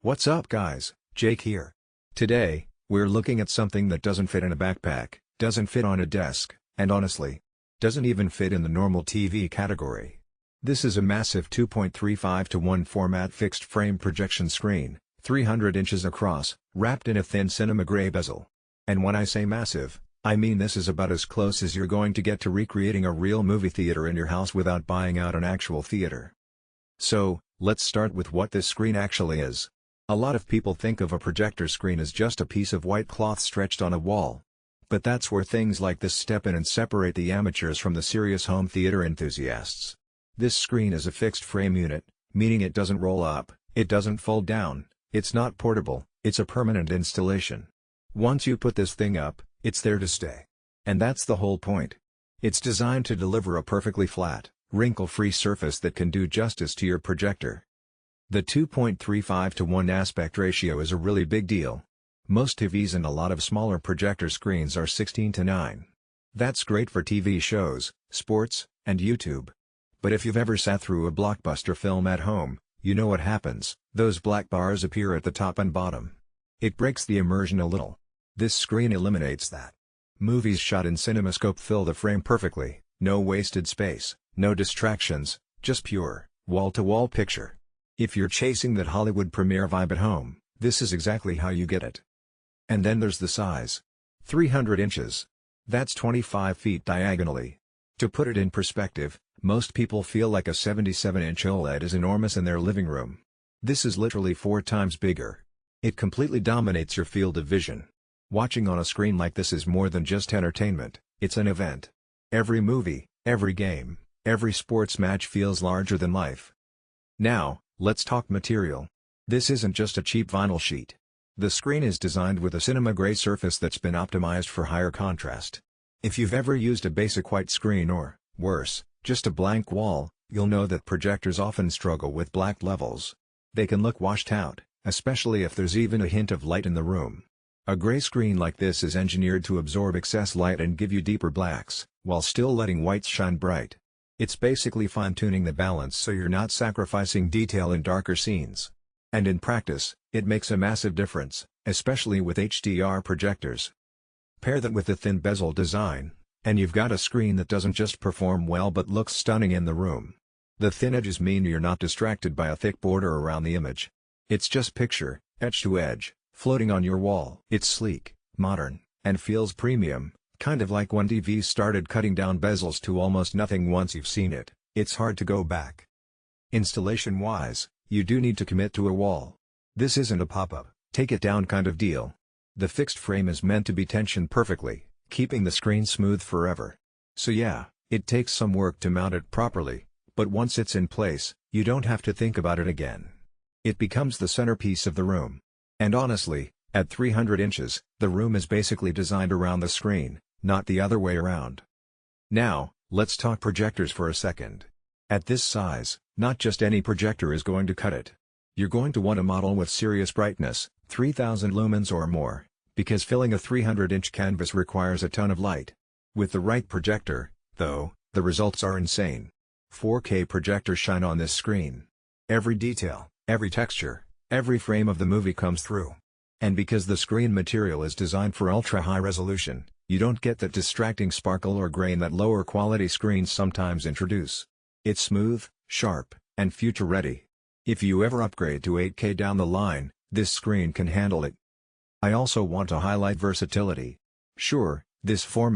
What's up guys, Jake here. Today, we're looking at something that doesn't fit in a backpack, doesn't fit on a desk, and honestly, doesn't even fit in the normal TV category. This is a massive 2.35:1 format fixed frame projection screen, 300 inches across, wrapped in a thin cinema gray bezel. And when I say massive, I mean this is about as close as you're going to get to recreating a real movie theater in your house without buying out an actual theater. So, let's start with what this screen actually is. A lot of people think of a projector screen as just a piece of white cloth stretched on a wall. But that's where things like this step in and separate the amateurs from the serious home theater enthusiasts. This screen is a fixed frame unit, meaning it doesn't roll up, it doesn't fold down, it's not portable, it's a permanent installation. Once you put this thing up, it's there to stay. And that's the whole point. It's designed to deliver a perfectly flat, wrinkle-free surface that can do justice to your projector. The 2.35:1 aspect ratio is a really big deal. Most TVs and a lot of smaller projector screens are 16:9. That's great for TV shows, sports, and YouTube. But if you've ever sat through a blockbuster film at home, you know what happens, those black bars appear at the top and bottom. It breaks the immersion a little. This screen eliminates that. Movies shot in CinemaScope fill the frame perfectly, no wasted space, no distractions, just pure, wall-to-wall picture. If you're chasing that Hollywood premiere vibe at home, this is exactly how you get it. And then there's the size. 300 inches. That's 25 feet diagonally. To put it in perspective, most people feel like a 77-inch OLED is enormous in their living room. This is literally 4 times bigger. It completely dominates your field of vision. Watching on a screen like this is more than just entertainment, it's an event. Every movie, every game, every sports match feels larger than life. Now, let's talk material. This isn't just a cheap vinyl sheet. The screen is designed with a cinema gray surface that's been optimized for higher contrast. If you've ever used a basic white screen or, worse, just a blank wall, you'll know that projectors often struggle with black levels. They can look washed out, especially if there's even a hint of light in the room. A gray screen like this is engineered to absorb excess light and give you deeper blacks, while still letting whites shine bright. It's basically fine-tuning the balance so you're not sacrificing detail in darker scenes. And in practice, it makes a massive difference, especially with HDR projectors. Pair that with the thin bezel design, and you've got a screen that doesn't just perform well but looks stunning in the room. The thin edges mean you're not distracted by a thick border around the image. It's just picture, edge to edge, floating on your wall. It's sleek, modern, and feels premium. Kind of like when TVs started cutting down bezels to almost nothing once you've seen it, it's hard to go back. Installation-wise, you do need to commit to a wall. This isn't a pop-up, take it down kind of deal. The fixed frame is meant to be tensioned perfectly, keeping the screen smooth forever. So yeah, it takes some work to mount it properly, but once it's in place, you don't have to think about it again. It becomes the centerpiece of the room. And honestly, at 300 inches, the room is basically designed around the screen, not the other way around. Now, let's talk projectors for a second. At this size, not just any projector is going to cut it. You're going to want a model with serious brightness, 3000 lumens or more, because filling a 300-inch canvas requires a ton of light. With the right projector, though, the results are insane. 4K projectors shine on this screen. Every detail, every texture, every frame of the movie comes through. And because the screen material is designed for ultra-high resolution, you don't get that distracting sparkle or grain that lower-quality screens sometimes introduce. It's smooth, sharp, and future-ready. If you ever upgrade to 8K down the line, this screen can handle it. I also want to highlight versatility. Sure, this format